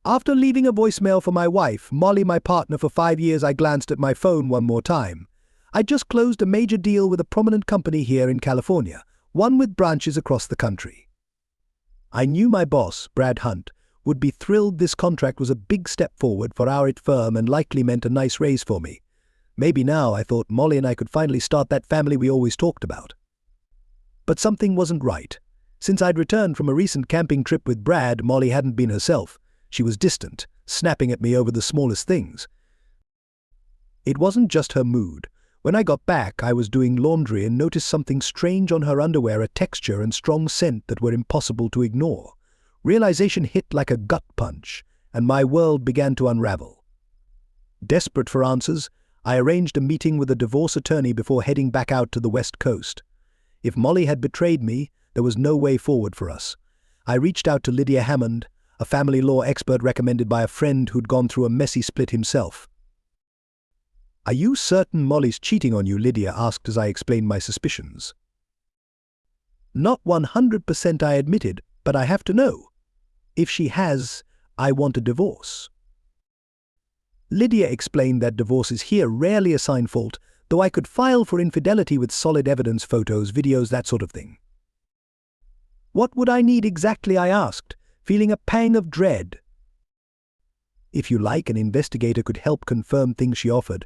After leaving a voicemail for my wife, Molly, my partner for 5 years, I glanced at my phone one more time. I'd just closed a major deal with a prominent company here in California, one with branches across the country. I knew my boss, Brad Hunt, would be thrilled. This contract was a big step forward for our firm and likely meant a nice raise for me. Maybe now, I thought, Molly and I could finally start that family we always talked about. But something wasn't right. Since I'd returned from a recent camping trip with Brad, Molly hadn't been herself. She was distant, snapping at me over the smallest things. It wasn't just her mood. When I got back, I was doing laundry and noticed something strange on her underwear, a texture and strong scent that were impossible to ignore. Realization hit like a gut punch, and my world began to unravel. Desperate for answers, I arranged a meeting with a divorce attorney before heading back out to the West Coast. If Molly had betrayed me, there was no way forward for us. I reached out to Lydia Hammond, a family law expert recommended by a friend who'd gone through a messy split himself. "Are you certain Molly's cheating on you?" Lydia asked as I explained my suspicions. "Not 100%, I admitted, but I have to know. If she has, I want a divorce." Lydia explained that divorces here rarely assign fault, though I could file for infidelity with solid evidence, photos, videos, that sort of thing. "What would I need exactly?" I asked, feeling a pang of dread. "If you like, an investigator could help confirm things," she offered.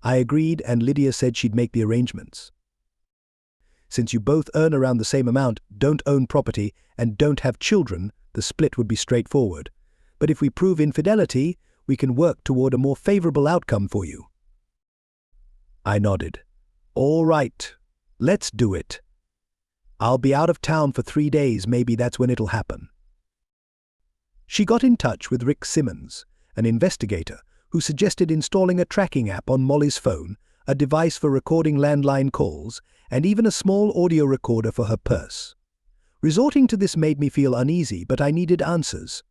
I agreed, and Lydia said she'd make the arrangements. "Since you both earn around the same amount, don't own property, and don't have children, the split would be straightforward. But if we prove infidelity, we can work toward a more favorable outcome for you." I nodded. "All right, let's do it. I'll be out of town for 3 days, maybe that's when it'll happen." She got in touch with Rick Simmons, an investigator, who suggested installing a tracking app on Molly's phone, a device for recording landline calls, and even a small audio recorder for her purse. Resorting to this made me feel uneasy, but I needed answers.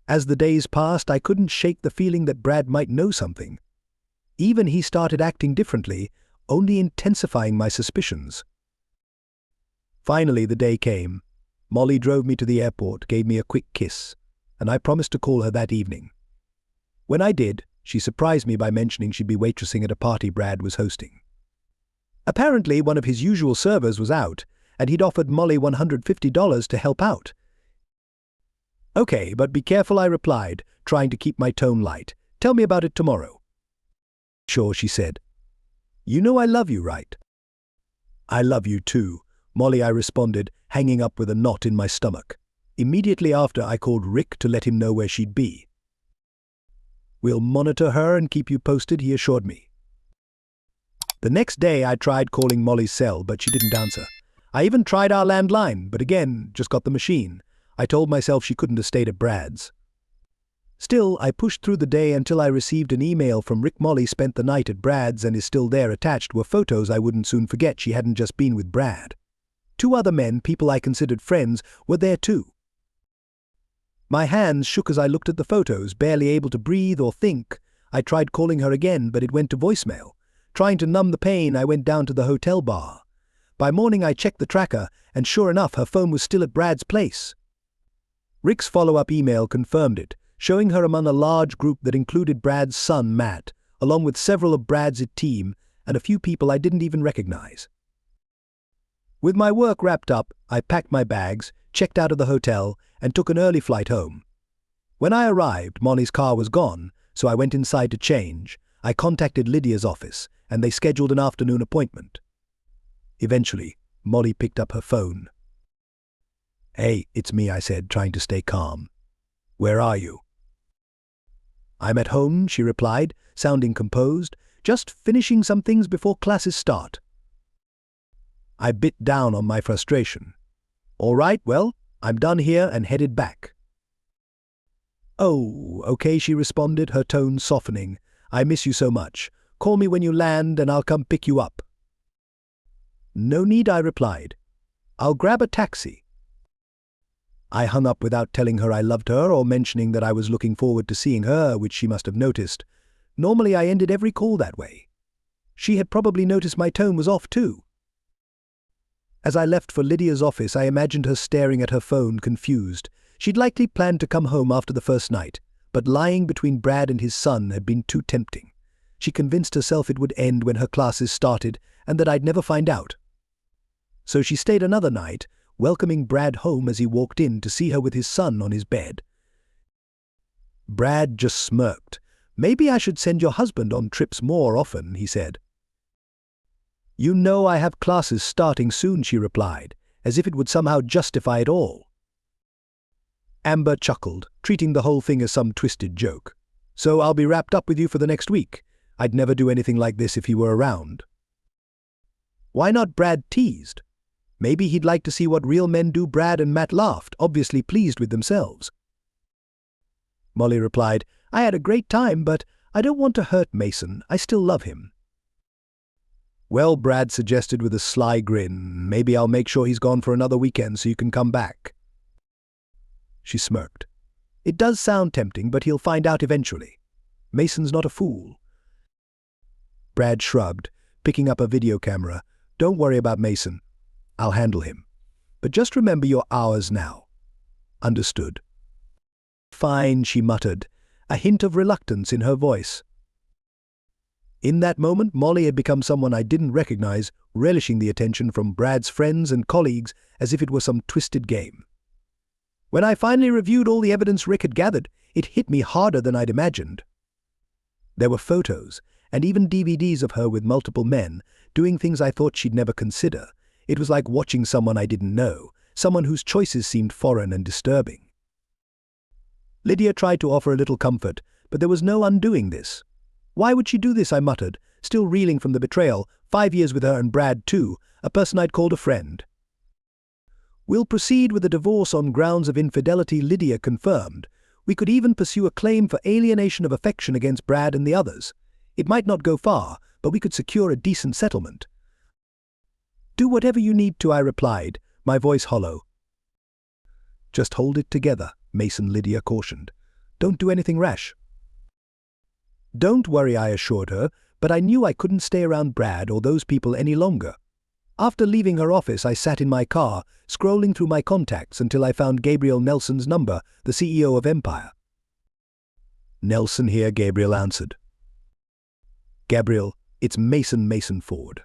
As the days passed, I couldn't shake the feeling that Brad might know something. Even he started acting differently, only intensifying my suspicions. Finally, the day came. Molly drove me to the airport, gave me a quick kiss, and I promised to call her that evening. When I did, she surprised me by mentioning she'd be waitressing at a party Brad was hosting. Apparently, one of his usual servers was out, and he'd offered Molly $150 to help out. "Okay, but be careful," I replied, trying to keep my tone light. "Tell me about it tomorrow." "Sure," she said. "You know I love you, right?" "I love you too, Molly," I responded, hanging up with a knot in my stomach. Immediately after, I called Rick to let him know where she'd be. "We'll monitor her and keep you posted," he assured me. The next day, I tried calling Molly's cell, but she didn't answer. I even tried our landline, but again, just got the machine. I told myself she couldn't have stayed at Brad's. Still, I pushed through the day until I received an email from Rick. "Molly spent the night at Brad's and is still there." Attached were photos I wouldn't soon forget. She hadn't just been with Brad. 2 other men, people I considered friends, were there too. My hands shook as I looked at the photos, barely able to breathe or think. I tried calling her again, but it went to voicemail. Trying to numb the pain, I went down to the hotel bar. By morning, I checked the tracker, and sure enough, her phone was still at Brad's place. Rick's follow-up email confirmed it, showing her among a large group that included Brad's son, Matt, along with several of Brad's team and a few people I didn't even recognize. With my work wrapped up, I packed my bags, checked out of the hotel, and took an early flight home. When I arrived, Molly's car was gone, so I went inside to change. I contacted Lydia's office, and they scheduled an afternoon appointment. Eventually, Molly picked up her phone. "Hey, it's me," I said, trying to stay calm. "Where are you?" "I'm at home," she replied, sounding composed, "just finishing some things before classes start." I bit down on my frustration. "All right, well, I'm done here," and headed back. "Oh, okay," she responded, her tone softening. "I miss you so much. Call me when you land and I'll come pick you up." "No need," I replied. "I'll grab a taxi." I hung up without telling her I loved her or mentioning that I was looking forward to seeing her, which she must have noticed. Normally I ended every call that way. She had probably noticed my tone was off too. As I left for Lydia's office, I imagined her staring at her phone, confused. She'd likely planned to come home after the first night. but lying between Brad and his son had been too tempting. She convinced herself it would end when her classes started and that I'd never find out. So she stayed another night, welcoming Brad home as he walked in to see her with his son on his bed. Brad just smirked. "Maybe I should send your husband on trips more often," he said. "You know I have classes starting soon," she replied, as if it would somehow justify it all. Amber chuckled, treating the whole thing as some twisted joke. "So I'll be wrapped up with you for the next week. I'd never do anything like this if he were around." "Why not?" Brad teased. "Maybe he'd like to see what real men do." Brad and Matt laughed, obviously pleased with themselves. Molly replied, "I had a great time, but I don't want to hurt Mason. I still love him." "Well," Brad suggested with a sly grin, "maybe I'll make sure he's gone for another weekend so you can come back." She smirked. "It does sound tempting, but he'll find out eventually. Mason's not a fool." Brad shrugged, picking up a video camera. "Don't worry about Mason. I'll handle him. But just remember you're ours now." "Understood." "Fine," she muttered, a hint of reluctance in her voice. In that moment, Molly had become someone I didn't recognize, relishing the attention from Brad's friends and colleagues as if it were some twisted game. When I finally reviewed all the evidence Rick had gathered, it hit me harder than I'd imagined. There were photos, and even DVDs of her with multiple men, doing things I thought she'd never consider. It was like watching someone I didn't know, someone whose choices seemed foreign and disturbing. Lydia tried to offer a little comfort, but there was no undoing this. "Why would she do this?" I muttered, still reeling from the betrayal, 5 years with her and Brad too, a person I'd called a friend. "We'll proceed with a divorce on grounds of infidelity," Lydia confirmed. "We could even pursue a claim for alienation of affection against Brad and the others. It might not go far, but we could secure a decent settlement." "Do whatever you need to," I replied, my voice hollow. "Just hold it together," Mason, Lydia cautioned. "Don't do anything rash." "Don't worry," I assured her, but I knew I couldn't stay around Brad or those people any longer. After leaving her office, I sat in my car, scrolling through my contacts until I found Gabriel Nelson's number, the CEO of Empire. "Nelson here," Gabriel answered. "Gabriel, it's Mason Ford."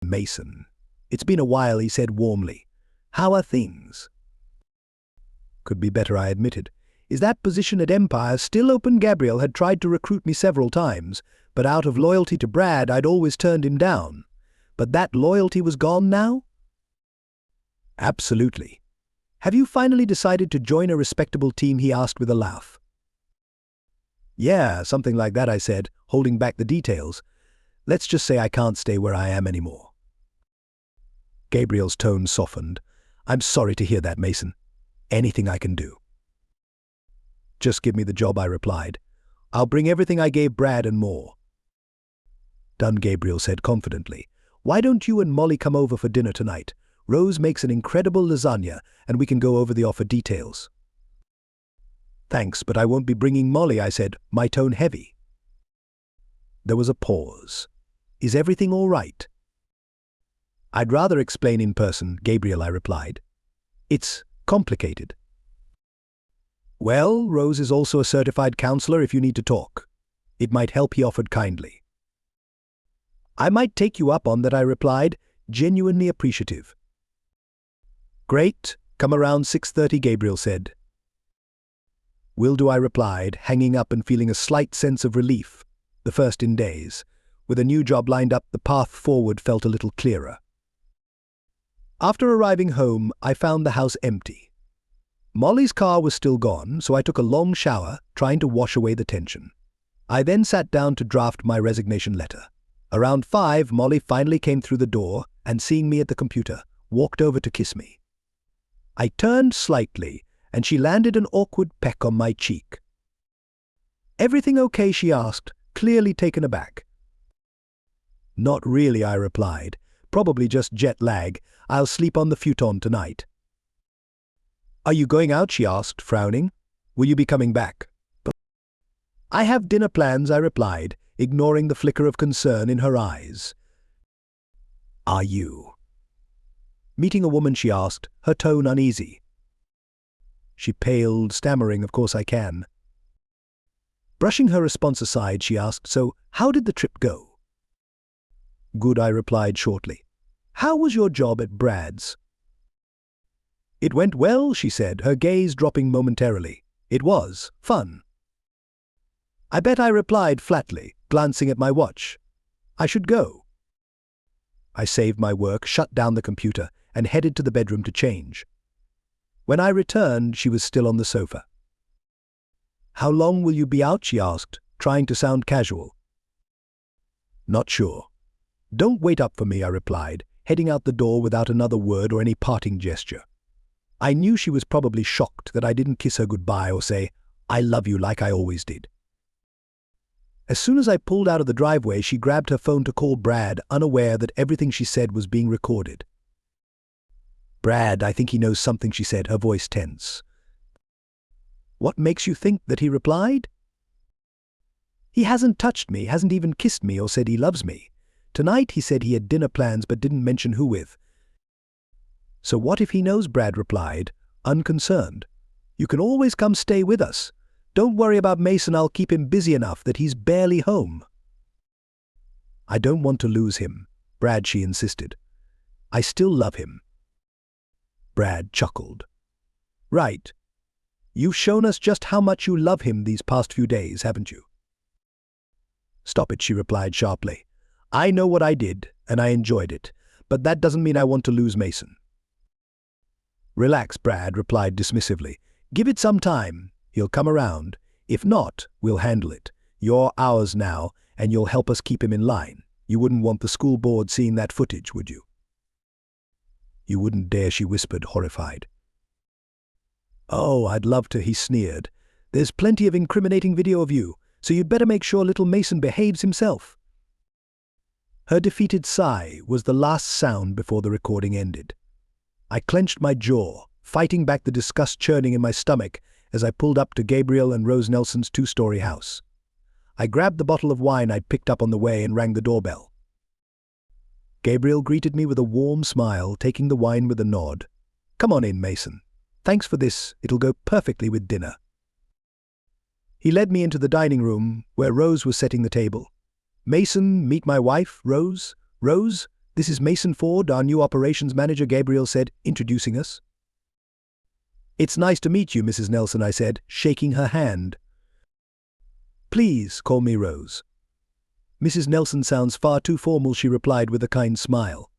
"Mason. It's been a while," he said warmly. "How are things?" "Could be better," I admitted. "Is that position at Empire still open?" Gabriel had tried to recruit me several times, but out of loyalty to Brad, I'd always turned him down. But that loyalty was gone now? "Absolutely." "Have you finally decided to join a respectable team?" he asked with a laugh. "Yeah, something like that," I said, holding back the details. "Let's just say I can't stay where I am anymore." Gabriel's tone softened. "I'm sorry to hear that, Mason. Anything I can do." "Just give me the job," I replied. "I'll bring everything I gave Brad and more." "Done," Gabriel said confidently. "Why don't you and Molly come over for dinner tonight? Rose makes an incredible lasagna, and we can go over the offer details." "Thanks, but I won't be bringing Molly," I said, my tone heavy. There was a pause. "Is everything all right?" "I'd rather explain in person, Gabriel," I replied. "It's complicated." "Well, Rose is also a certified counselor if you need to talk. It might help," he offered kindly. "I might take you up on that," I replied, genuinely appreciative. "Great, come around 6:30, Gabriel said. "Will do," I replied, hanging up and feeling a slight sense of relief, the first in days. With a new job lined up, the path forward felt a little clearer. After arriving home, I found the house empty. Molly's car was still gone, so I took a long shower, trying to wash away the tension. I then sat down to draft my resignation letter. Around 5, Molly finally came through the door and, seeing me at the computer, walked over to kiss me. I turned slightly, and she landed an awkward peck on my cheek. "Everything okay?" she asked, clearly taken aback. "Not really," I replied. "Probably just jet lag. I'll sleep on the futon tonight." "Are you going out?" she asked, frowning. "Will you be coming back?" "I have dinner plans," I replied, ignoring the flicker of concern in her eyes. "Are you meeting a woman?" she asked, her tone uneasy. She paled, stammering, "Of course I can." Brushing her response aside, she asked, "So, how did the trip go?" "Good," I replied shortly. "How was your job at Brad's?" "It went well," she said, her gaze dropping momentarily. "It was fun." "I bet," I replied flatly, glancing at my watch. "I should go." I saved my work, shut down the computer, and headed to the bedroom to change. When I returned, she was still on the sofa. "How long will you be out?" she asked, trying to sound casual. "Not sure." "Don't wait up for me," I replied, heading out the door without another word or any parting gesture. I knew she was probably shocked that I didn't kiss her goodbye or say, "I love you," like I always did. As soon as I pulled out of the driveway, she grabbed her phone to call Brad, unaware that everything she said was being recorded. "Brad, I think he knows something," she said, her voice tense. "What makes you think that?" he replied. "He hasn't touched me, hasn't even kissed me or said he loves me. Tonight he said he had dinner plans but didn't mention who with." "So what if he knows?" Brad replied, unconcerned. "You can always come stay with us. Don't worry about Mason, I'll keep him busy enough that he's barely home." "I don't want to lose him, Brad," she insisted. "I still love him." Brad chuckled. "Right. You've shown us just how much you love him these past few days, haven't you?" "Stop it," she replied sharply. "I know what I did, and I enjoyed it, but that doesn't mean I want to lose Mason." "Relax," Brad replied dismissively. "Give it some time. He'll come around. If not, we'll handle it. You're ours now, and you'll help us keep him in line. You wouldn't want the school board seeing that footage, would you?" "You wouldn't dare," she whispered, horrified. "Oh, I'd love to," he sneered. "There's plenty of incriminating video of you, so you'd better make sure little Mason behaves himself." Her defeated sigh was the last sound before the recording ended. I clenched my jaw, fighting back the disgust churning in my stomach as I pulled up to Gabriel and Rose Nelson's two-story house. I grabbed the bottle of wine I'd picked up on the way and rang the doorbell. Gabriel greeted me with a warm smile, taking the wine with a nod. "Come on in, Mason. Thanks for this. It'll go perfectly with dinner." He led me into the dining room, where Rose was setting the table. "Mason, meet my wife, Rose. Rose, this is Mason Ford, our new operations manager," Gabriel said, introducing us. "It's nice to meet you, Mrs. Nelson," I said, shaking her hand. "Please, call me Rose." "Mrs. Nelson sounds far too formal," she replied with a kind smile.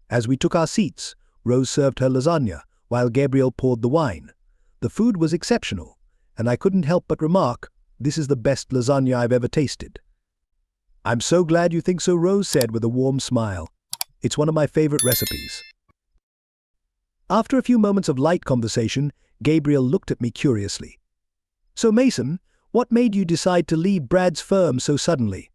As we took our seats, Rose served her lasagna, while Gabriel poured the wine. The food was exceptional, and I couldn't help but remark, "This is the best lasagna I've ever tasted." "I'm so glad you think so," Rose said with a warm smile. "It's one of my favorite recipes." After a few moments of light conversation, Gabriel looked at me curiously. "So Mason, what made you decide to leave Brad's firm so suddenly?"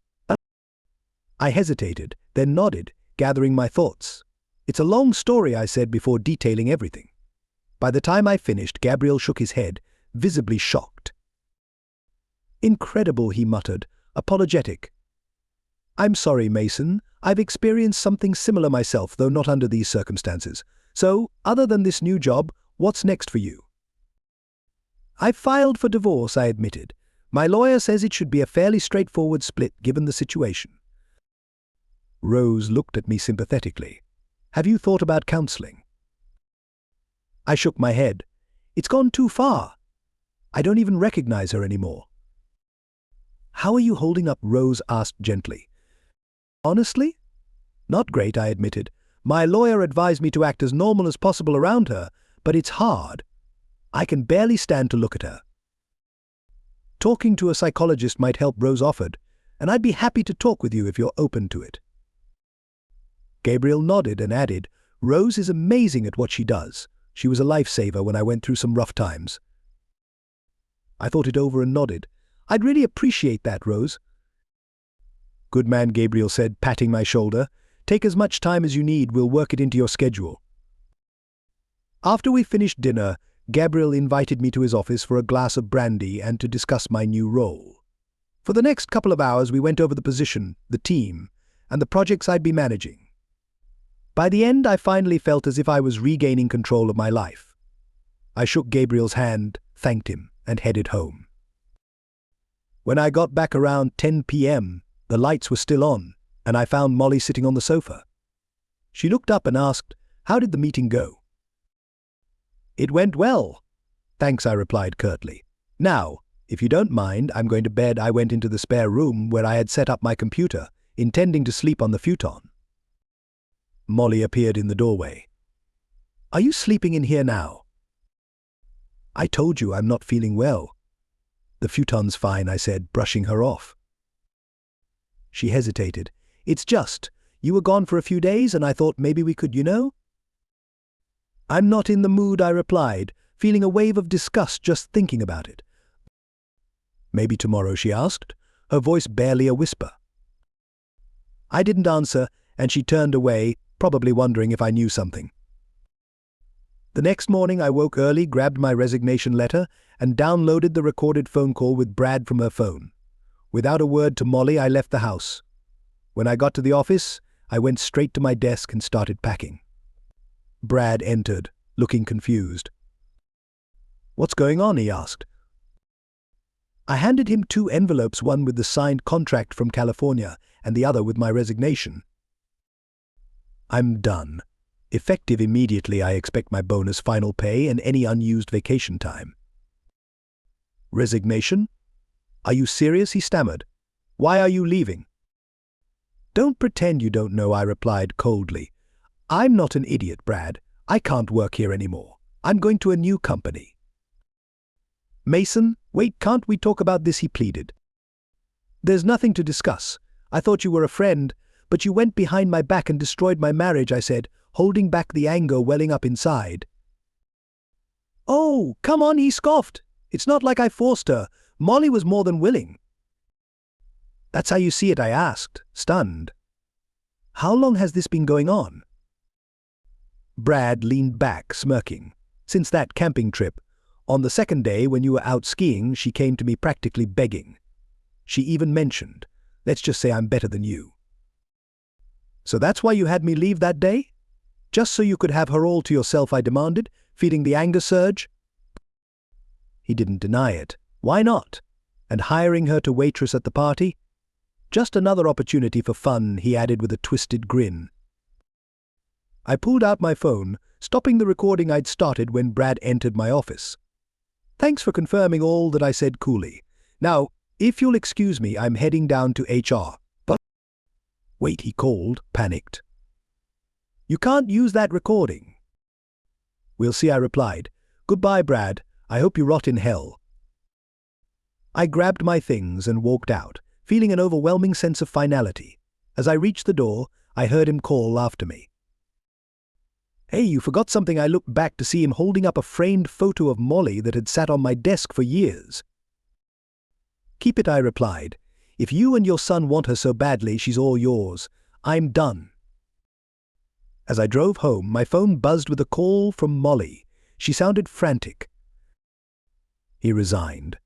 I hesitated, then nodded, gathering my thoughts. "It's a long story," I said before detailing everything. By the time I finished, Gabriel shook his head, visibly shocked. "Incredible," he muttered, apologetic. "I'm sorry, Mason. I've experienced something similar myself, though not under these circumstances. So, other than this new job, what's next for you?" "I filed for divorce," I admitted. "My lawyer says it should be a fairly straightforward split given the situation." Rose looked at me sympathetically. "Have you thought about counseling?" I shook my head. "It's gone too far. I don't even recognize her anymore." "How are you holding up?" Rose asked gently. "Honestly? Not great," I admitted. "My lawyer advised me to act as normal as possible around her, but it's hard. I can barely stand to look at her." "Talking to a psychologist might help," Rose offered, "and I'd be happy to talk with you if you're open to it." Gabriel nodded and added, "Rose is amazing at what she does. She was a lifesaver when I went through some rough times." I thought it over and nodded. "I'd really appreciate that, Rose." "Good man," Gabriel said, patting my shoulder. "Take as much time as you need, we'll work it into your schedule." After we finished dinner, Gabriel invited me to his office for a glass of brandy and to discuss my new role. For the next couple of hours we went over the position, the team, and the projects I'd be managing. By the end, I finally felt as if I was regaining control of my life. I shook Gabriel's hand, thanked him, and headed home. When I got back around 10 p.m., the lights were still on, and I found Molly sitting on the sofa. She looked up and asked, "How did the meeting go?" "It went well." "Thanks," I replied curtly. "Now, if you don't mind, I'm going to bed." I went into the spare room where I had set up my computer, intending to sleep on the futon. Molly appeared in the doorway. "Are you sleeping in here now?" "I told you I'm not feeling well." "The futon's fine," I said, brushing her off. She hesitated. "It's just, you were gone for a few days and I thought maybe we could, "I'm not in the mood," I replied, feeling a wave of disgust just thinking about it. "Maybe tomorrow?" she asked, her voice barely a whisper. I didn't answer, and she turned away, probably wondering if I knew something. The next morning I woke early, grabbed my resignation letter, and downloaded the recorded phone call with Brad from her phone. Without a word to Molly, I left the house. When I got to the office, I went straight to my desk and started packing. Brad entered, looking confused. "What's going on?" he asked. I handed him 2 envelopes, one with the signed contract from California and the other with my resignation. "I'm done. Effective immediately. I expect my bonus, final pay, and any unused vacation time." "Resignation? Are you serious?" he stammered. "Why are you leaving?" "Don't pretend you don't know," I replied coldly. "I'm not an idiot, Brad. I can't work here anymore. I'm going to a new company." "Mason, wait, can't we talk about this?" he pleaded. "There's nothing to discuss. I thought you were a friend, but you went behind my back and destroyed my marriage," I said, holding back the anger welling up inside. "Oh, come on," he scoffed. "It's not like I forced her. Molly was more than willing." "That's how you see it?" I asked, stunned. "How long has this been going on?" Brad leaned back, smirking. "Since that camping trip. On the second day, when you were out skiing, she came to me practically begging. She even mentioned, let's just say I'm better than you." "So that's why you had me leave that day? Just so you could have her all to yourself?" I demanded, feeding the anger surge. He didn't deny it. "Why not? And hiring her to waitress at the party? Just another opportunity for fun," he added with a twisted grin. I pulled out my phone, stopping the recording I'd started when Brad entered my office. "Thanks for confirming all that," I said coolly. "Now, if you'll excuse me, I'm heading down to HR." "But wait," he called, panicked. "You can't use that recording." "We'll see," I replied. "Goodbye, Brad. I hope you rot in hell." I grabbed my things and walked out, feeling an overwhelming sense of finality. As I reached the door, I heard him call after me. "Hey, you forgot something." I looked back to see him holding up a framed photo of Molly that had sat on my desk for years. "Keep it," I replied. "If you and your son want her so badly, she's all yours. I'm done." As I drove home, my phone buzzed with a call from Molly. She sounded frantic. "He resigned."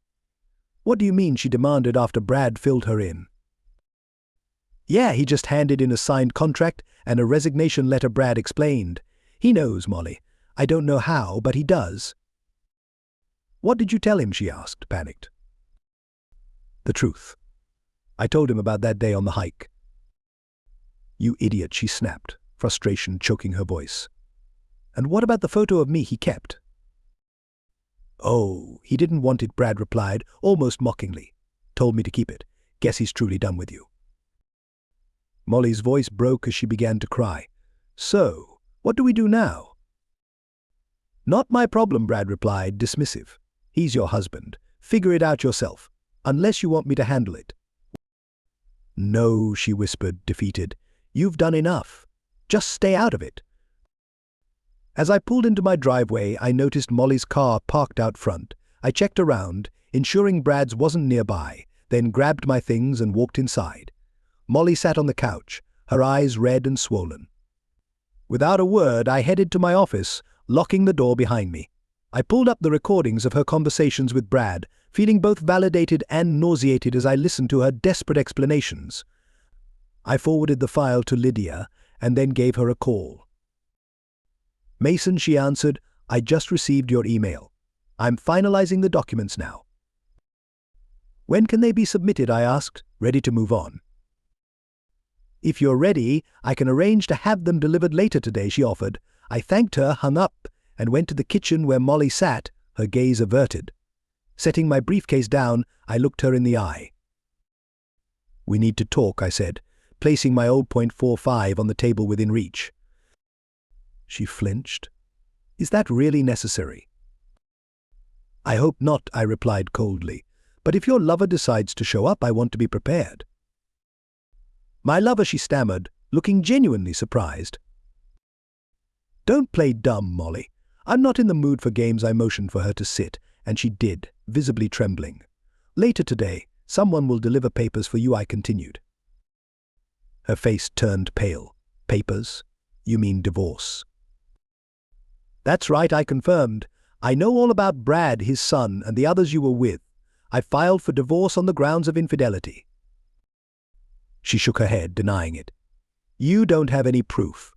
"What do you mean?" she demanded after Brad filled her in. "Yeah, he just handed in a signed contract and a resignation letter," Brad explained. "He knows, Molly. I don't know how, but he does." "What did you tell him?" she asked, panicked. "The truth. I told him about that day on the hike." "You idiot," she snapped, frustration choking her voice. "And what about the photo of me he kept?" "Oh, he didn't want it," Brad replied, almost mockingly. "Told me to keep it. Guess he's truly done with you." Molly's voice broke as she began to cry. "So, what do we do now?" "Not my problem," Brad replied, dismissive. "He's your husband. Figure it out yourself. Unless you want me to handle it." "No," she whispered, defeated. "You've done enough. Just stay out of it." As I pulled into my driveway, I noticed Molly's car parked out front. I checked around, ensuring Brad's wasn't nearby, then grabbed my things and walked inside. Molly sat on the couch, her eyes red and swollen. Without a word, I headed to my office, locking the door behind me. I pulled up the recordings of her conversations with Brad, feeling both validated and nauseated as I listened to her desperate explanations. I forwarded the file to Lydia and then gave her a call. "Mason," she answered, "I just received your email. I'm finalizing the documents now." When can they be submitted? I asked, ready to move on. If you're ready, I can arrange to have them delivered later today, she offered. I thanked her, hung up, and went to the kitchen where Molly sat, her gaze averted. Setting my briefcase down, I looked her in the eye. We need to talk, I said, placing my old .45 on the table within reach. She flinched. Is that really necessary? I hope not, I replied coldly. But if your lover decides to show up, I want to be prepared. My lover, she stammered, looking genuinely surprised. Don't play dumb, Molly. I'm not in the mood for games. I motioned for her to sit, and she did, visibly trembling. Later today, someone will deliver papers for you, I continued. Her face turned pale. Papers? You mean divorce? That's right, I confirmed. I know all about Brad, his son, and the others you were with. I filed for divorce on the grounds of infidelity. She shook her head, denying it. You don't have any proof.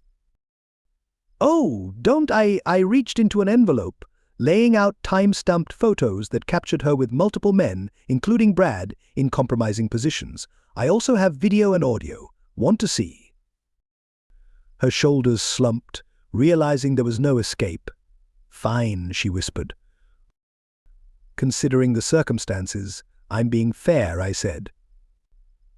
Oh, don't I reached into an envelope, laying out time-stamped photos that captured her with multiple men, including Brad, in compromising positions. I also have video and audio. Want to see? Her shoulders slumped, realizing there was no escape. Fine, she whispered. Considering the circumstances, I'm being fair, I said.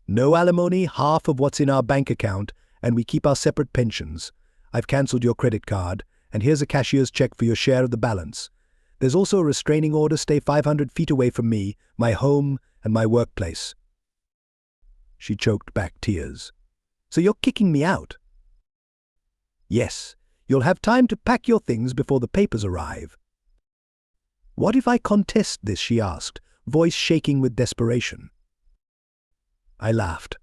No alimony, half of what's in our bank account, and we keep our separate pensions. I've cancelled your credit card, and here's a cashier's check for your share of the balance. There's also a restraining order. Stay 500 feet away from me, my home, and my workplace. She choked back tears. So you're kicking me out? Yes. You'll have time to pack your things before the papers arrive. What if I contest this? She asked, voice shaking with desperation. I laughed.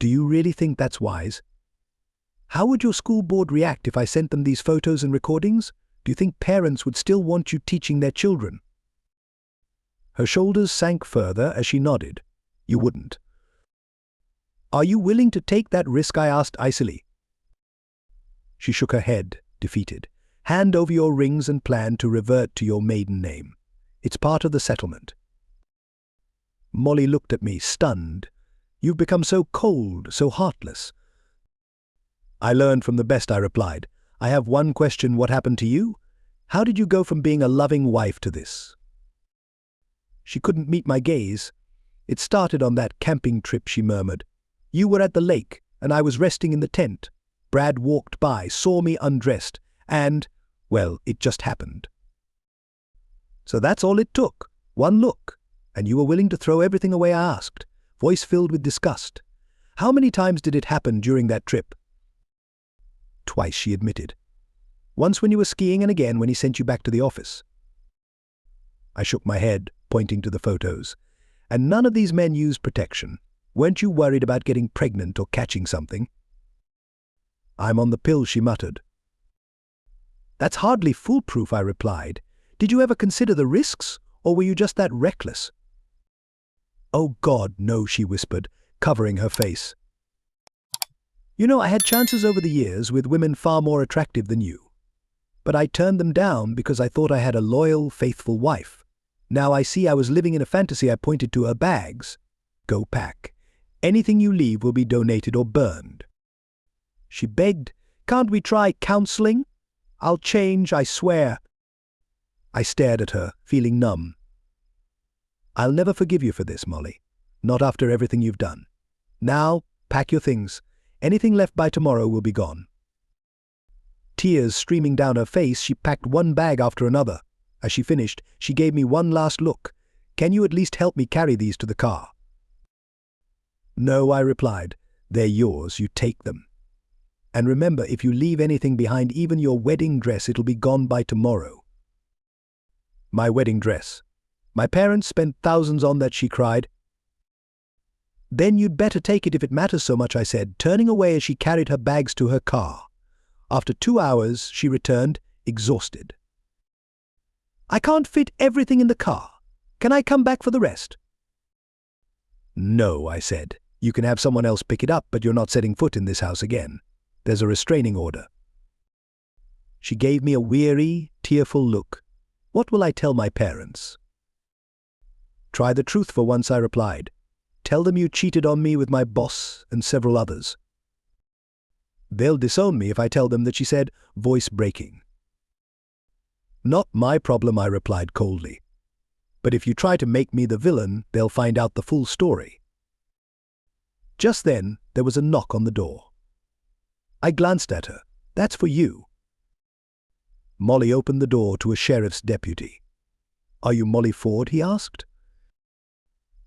Do you really think that's wise? How would your school board react if I sent them these photos and recordings? Do you think parents would still want you teaching their children? Her shoulders sank further as she nodded. You wouldn't. Are you willing to take that risk? I asked icily. She shook her head, defeated. Hand over your rings and plan to revert to your maiden name. It's part of the settlement. Molly looked at me, stunned. You've become so cold, so heartless. I learned from the best, I replied. I have one question. What happened to you? How did you go from being a loving wife to this? She couldn't meet my gaze. It started on that camping trip, she murmured. You were at the lake, and I was resting in the tent. Brad walked by, saw me undressed, and, well, it just happened. So that's all it took. One look. And you were willing to throw everything away? I asked, voice filled with disgust. How many times did it happen during that trip? Twice, she admitted. Once when you were skiing and again when he sent you back to the office. I shook my head, pointing to the photos. And none of these men used protection. Weren't you worried about getting pregnant or catching something? I'm on the pill, she muttered. That's hardly foolproof, I replied. Did you ever consider the risks, or were you just that reckless? Oh God, no, she whispered, covering her face. You know, I had chances over the years with women far more attractive than you. But I turned them down because I thought I had a loyal, faithful wife. Now I see I was living in a fantasy. I pointed to her bags. Go pack. Anything you leave will be donated or burned. She begged, can't we try counseling? I'll change, I swear. I stared at her, feeling numb. I'll never forgive you for this, Molly. Not after everything you've done. Now, pack your things. Anything left by tomorrow will be gone. Tears streaming down her face, she packed one bag after another. As she finished, she gave me one last look. Can you at least help me carry these to the car? No, I replied. They're yours, you take them. And remember, if you leave anything behind, even your wedding dress, it'll be gone by tomorrow. My wedding dress. My parents spent thousands on that, she cried. Then you'd better take it if it matters so much, I said, turning away as she carried her bags to her car. After 2 hours, she returned, exhausted. I can't fit everything in the car. Can I come back for the rest? No, I said. You can have someone else pick it up, but you're not setting foot in this house again. There's a restraining order. She gave me a weary, tearful look. What will I tell my parents? Try the truth for once, I replied. Tell them you cheated on me with my boss and several others. They'll disown me if I tell them that, she said, voice breaking. Not my problem, I replied coldly. But if you try to make me the villain, they'll find out the full story. Just then, there was a knock on the door. I glanced at her. That's for you. Molly opened the door to a sheriff's deputy. Are you Molly Ford? He asked.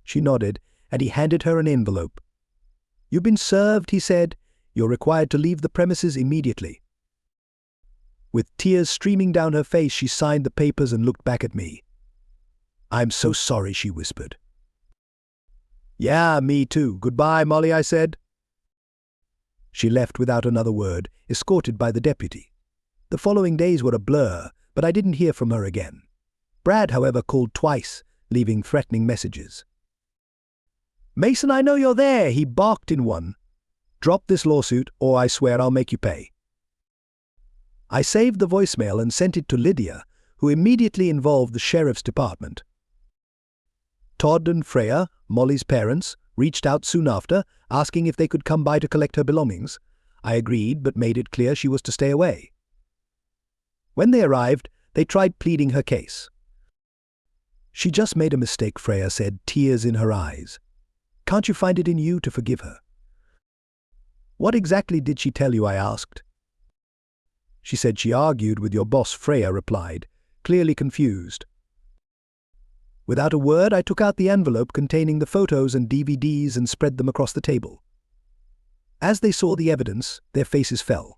She nodded, and he handed her an envelope. You've been served, he said. You're required to leave the premises immediately. With tears streaming down her face, she signed the papers and looked back at me. I'm so sorry, she whispered. Yeah, me too. Goodbye, Molly, I said. She left without another word, escorted by the deputy. The following days were a blur, but I didn't hear from her again. Brad, however, called twice, leaving threatening messages. Mason, I know you're there, he barked in one. Drop this lawsuit, or I swear I'll make you pay. I saved the voicemail and sent it to Lydia, who immediately involved the sheriff's department. Todd and Freya, Molly's parents, reached out soon after, asking if they could come by to collect her belongings. I agreed, but made it clear she was to stay away. When they arrived, they tried pleading her case. She just made a mistake, Freya said, tears in her eyes. Can't you find it in you to forgive her? What exactly did she tell you, I asked. She said she argued with your boss, Freya replied, clearly confused. Without a word, I took out the envelope containing the photos and DVDs and spread them across the table. As they saw the evidence, their faces fell.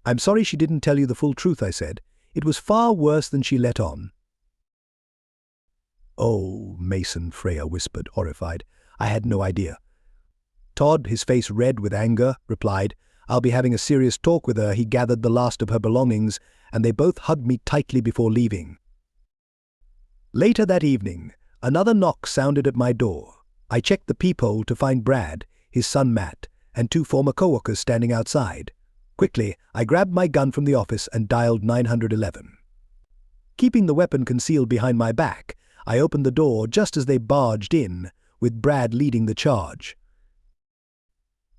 I'm sorry she didn't tell you the full truth, I said. It was far worse than she let on. Oh, Mason, Freya whispered, horrified. I had no idea. Todd, his face red with anger, replied, I'll be having a serious talk with her. He gathered the last of her belongings, and they both hugged me tightly before leaving. Later that evening, another knock sounded at my door. I checked the peephole to find Brad, his son Matt, and two former coworkers standing outside. Quickly, I grabbed my gun from the office and dialed 911. Keeping the weapon concealed behind my back, I opened the door just as they barged in, with Brad leading the charge.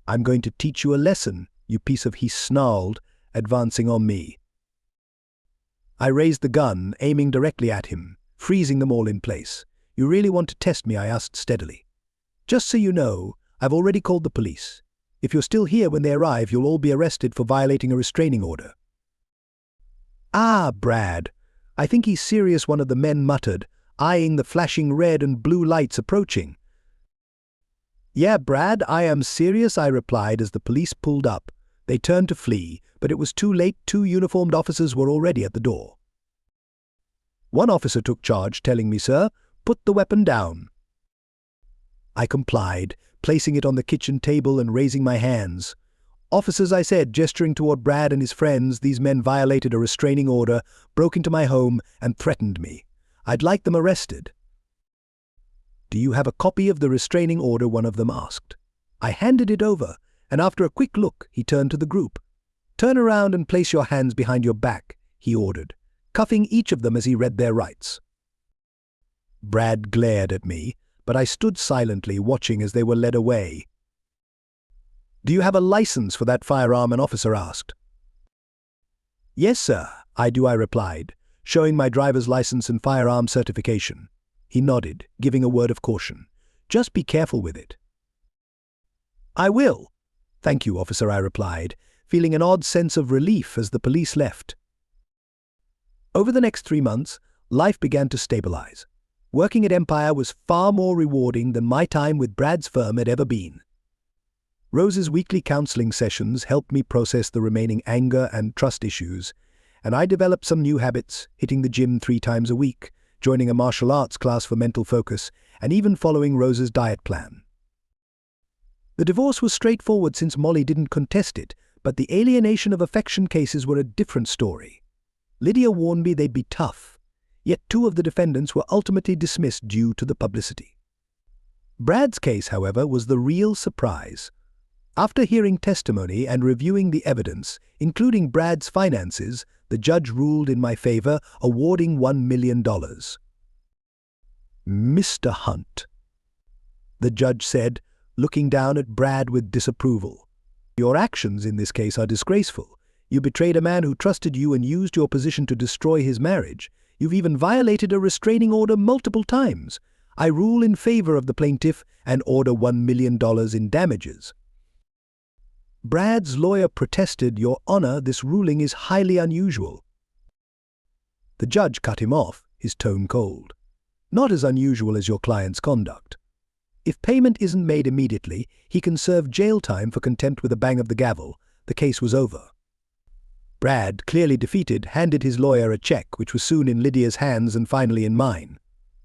I'm going to teach you a lesson, you piece of, he snarled, advancing on me. I raised the gun, aiming directly at him, freezing them all in place. You really want to test me? I asked steadily. Just so you know, I've already called the police. If you're still here when they arrive, you'll all be arrested for violating a restraining order. Ah, Brad. I think he's serious, one of the men muttered, eyeing the flashing red and blue lights approaching. Yeah, Brad, I am serious, I replied as the police pulled up. They turned to flee, but it was too late. Two uniformed officers were already at the door. One officer took charge, telling me, Sir, put the weapon down. I complied, placing it on the kitchen table and raising my hands. Officers, I said, gesturing toward Brad and his friends, these men violated a restraining order, broke into my home, and threatened me. I'd like them arrested. Do you have a copy of the restraining order? One of them asked. I handed it over, and after a quick look, he turned to the group. Turn around and place your hands behind your back, he ordered, cuffing each of them as he read their rights. Brad glared at me, but I stood silently, watching as they were led away. Do you have a license for that firearm? An officer asked. Yes, sir, I do, I replied, showing my driver's license and firearm certification. He nodded, giving a word of caution. Just be careful with it. I will. Thank you, officer, I replied, feeling an odd sense of relief as the police left. Over the next 3 months, life began to stabilize. Working at Empire was far more rewarding than my time with Brad's firm had ever been. Rose's weekly counseling sessions helped me process the remaining anger and trust issues, and I developed some new habits, hitting the gym 3 times a week, joining a martial arts class for mental focus, and even following Rose's diet plan. The divorce was straightforward since Molly didn't contest it, but the alienation of affection cases were a different story. Lydia warned me they'd be tough, yet 2 of the defendants were ultimately dismissed due to the publicity. Brad's case, however, was the real surprise. After hearing testimony and reviewing the evidence, including Brad's finances, the judge ruled in my favor, awarding $1 million. Mr. Hunt, the judge said, looking down at Brad with disapproval. Your actions in this case are disgraceful. You betrayed a man who trusted you and used your position to destroy his marriage. You've even violated a restraining order multiple times. I rule in favor of the plaintiff and order $1 million in damages. Brad's lawyer protested, Your Honor, this ruling is highly unusual. The judge cut him off, his tone cold. Not as unusual as your client's conduct. If payment isn't made immediately, he can serve jail time for contempt with a bang of the gavel. The case was over. Brad, clearly defeated, handed his lawyer a check, which was soon in Lydia's hands and finally in mine.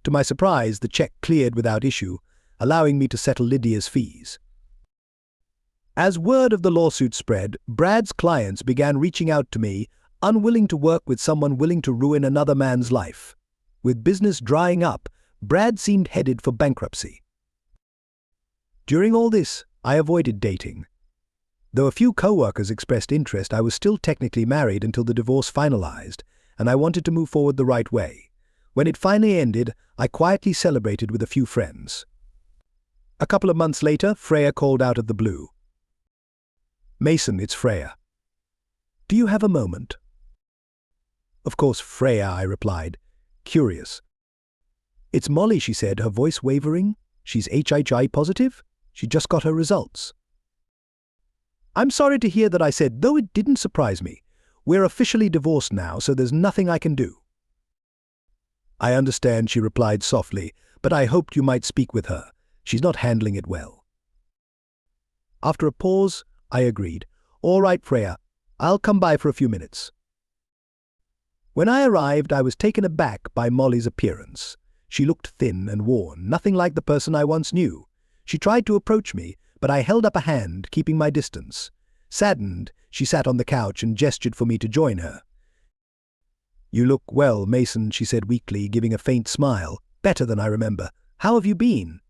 To my surprise, the check cleared without issue, allowing me to settle Lydia's fees. As word of the lawsuit spread, Brad's clients began reaching out to me, unwilling to work with someone willing to ruin another man's life. With business drying up, Brad seemed headed for bankruptcy. During all this, I avoided dating. Though a few co-workers expressed interest, I was still technically married until the divorce finalized, and I wanted to move forward the right way. When it finally ended, I quietly celebrated with a few friends. A couple of months later, Freya called out of the blue. Mason, it's Freya. Do you have a moment? Of course, Freya, I replied, curious. It's Molly, she said, her voice wavering. She's HHI positive. She just got her results. I'm sorry to hear that, I said, though it didn't surprise me. We're officially divorced now, so there's nothing I can do. I understand, she replied softly, but I hoped you might speak with her. She's not handling it well. After a pause, I agreed. All right, Freya, I'll come by for a few minutes. When I arrived, I was taken aback by Molly's appearance. She looked thin and worn, nothing like the person I once knew. She tried to approach me, but I held up a hand, keeping my distance. Saddened, she sat on the couch and gestured for me to join her. You look well, Mason, she said weakly, giving a faint smile. Better than I remember. How have you been?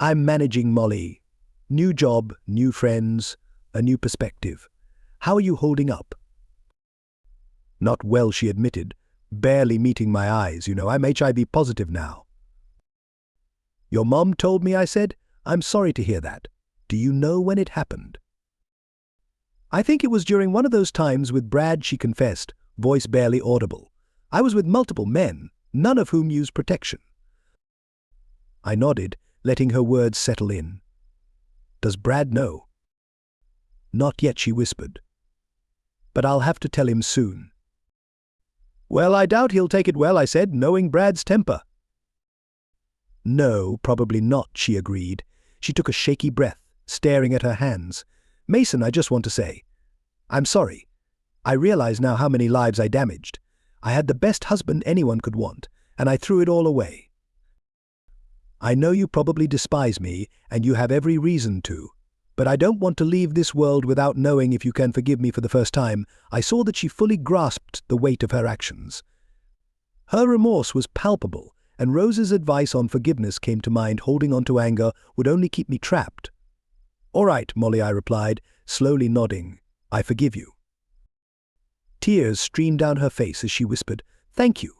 I'm managing, Molly. New job, new friends, a new perspective. How are you holding up? Not well, she admitted, barely meeting my eyes. You know, I'm HIV positive now. Your mom told me, I said. I'm sorry to hear that. Do you know when it happened? I think it was during one of those times with Brad, she confessed, voice barely audible. I was with multiple men, none of whom used protection. I nodded, letting her words settle in. Does Brad know? Not yet, she whispered. But I'll have to tell him soon. Well, I doubt he'll take it well, I said, knowing Brad's temper. No, probably not, she agreed. She took a shaky breath, staring at her hands. Mason, I just want to say, I'm sorry. I realize now how many lives I damaged. I had the best husband anyone could want, and I threw it all away. I know you probably despise me, and you have every reason to, but I don't want to leave this world without knowing if you can forgive me for the first time. I saw that she fully grasped the weight of her actions. Her remorse was palpable, and Rose's advice on forgiveness came to mind. Holding on to anger would only keep me trapped. All right, Molly, I replied, slowly nodding. I forgive you. Tears streamed down her face as she whispered, Thank you.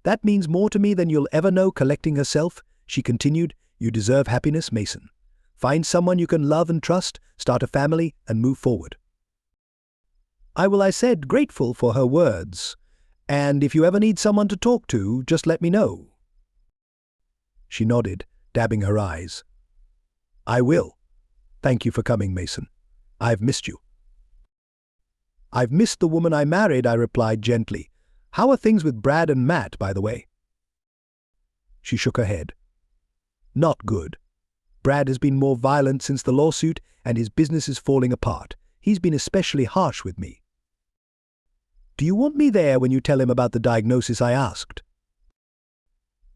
That means more to me than you'll ever know. Collecting herself, she continued, You deserve happiness, Mason. Find someone you can love and trust, start a family, and move forward. I will, I said, grateful for her words. And if you ever need someone to talk to, just let me know. She nodded, dabbing her eyes. I will. Thank you for coming, Mason. I've missed you. I've missed the woman I married, I replied gently. How are things with Brad and Matt, by the way? She shook her head. Not good. Brad has been more violent since the lawsuit, and his business is falling apart. He's been especially harsh with me. Do you want me there when you tell him about the diagnosis, I asked?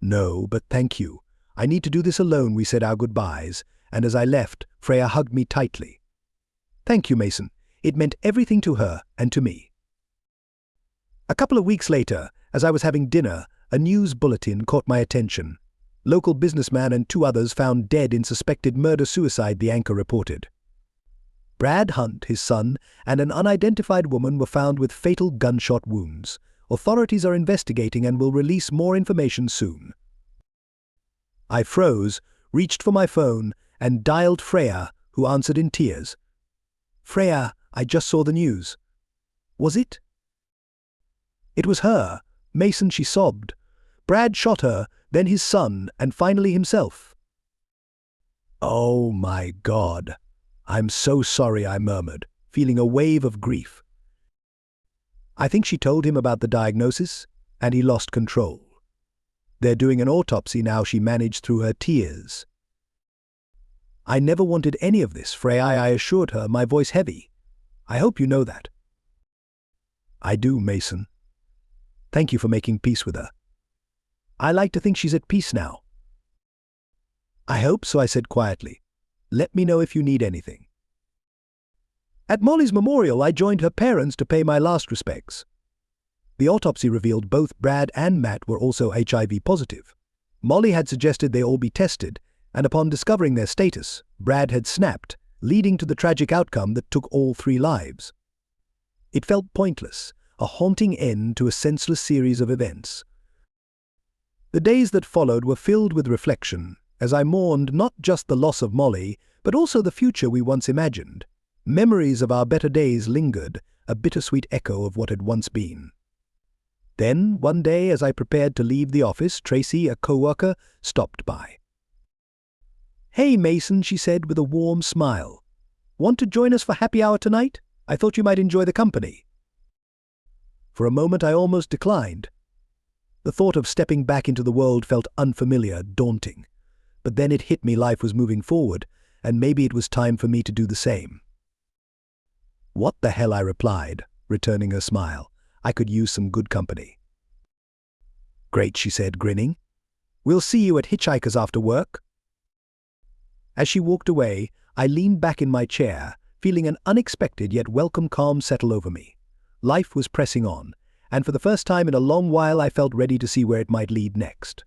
No, but thank you. I need to do this alone. We said our goodbyes, and as I left, Freya hugged me tightly. Thank you, Mason. It meant everything to her and to me. A couple of weeks later, as I was having dinner, a news bulletin caught my attention. Local businessman and 2 others found dead in suspected murder-suicide, the anchor reported. Brad Hunt, his son, and an unidentified woman were found with fatal gunshot wounds. Authorities are investigating and will release more information soon. I froze, reached for my phone, and dialed Freya, who answered in tears. "Freya, I just saw the news." "Was it?" "It was her. Mason," she sobbed. "Brad shot her, then his son, and finally himself." "Oh my God. I'm so sorry," I murmured, feeling a wave of grief. I think she told him about the diagnosis, and he lost control. "They're doing an autopsy now," she managed through her tears. "I never wanted any of this, Freya," I assured her, my voice heavy. "I hope you know that." "I do, Mason. Thank you for making peace with her." "I like to think she's at peace now." "I hope so," I said quietly. "Let me know if you need anything." At Molly's memorial, I joined her parents to pay my last respects. The autopsy revealed both Brad and Matt were also HIV positive. Molly had suggested they all be tested, and upon discovering their status, Brad had snapped, leading to the tragic outcome that took all 3 lives. It felt pointless, a haunting end to a senseless series of events. The days that followed were filled with reflection, as I mourned not just the loss of Molly, but also the future we once imagined. Memories of our better days lingered, a bittersweet echo of what had once been. Then, one day, as I prepared to leave the office, Tracy, a co-worker, stopped by. "Hey, Mason," she said with a warm smile. "Want to join us for happy hour tonight? I thought you might enjoy the company." For a moment I almost declined. The thought of stepping back into the world felt unfamiliar, daunting. But then it hit me life was moving forward, and maybe it was time for me to do the same. "What the hell," I replied, returning her smile. "I could use some good company." "Great," she said, grinning. "We'll see you at Hitchhikers after work." As she walked away, I leaned back in my chair, feeling an unexpected yet welcome calm settle over me. Life was pressing on, and for the first time in a long while I felt ready to see where it might lead next.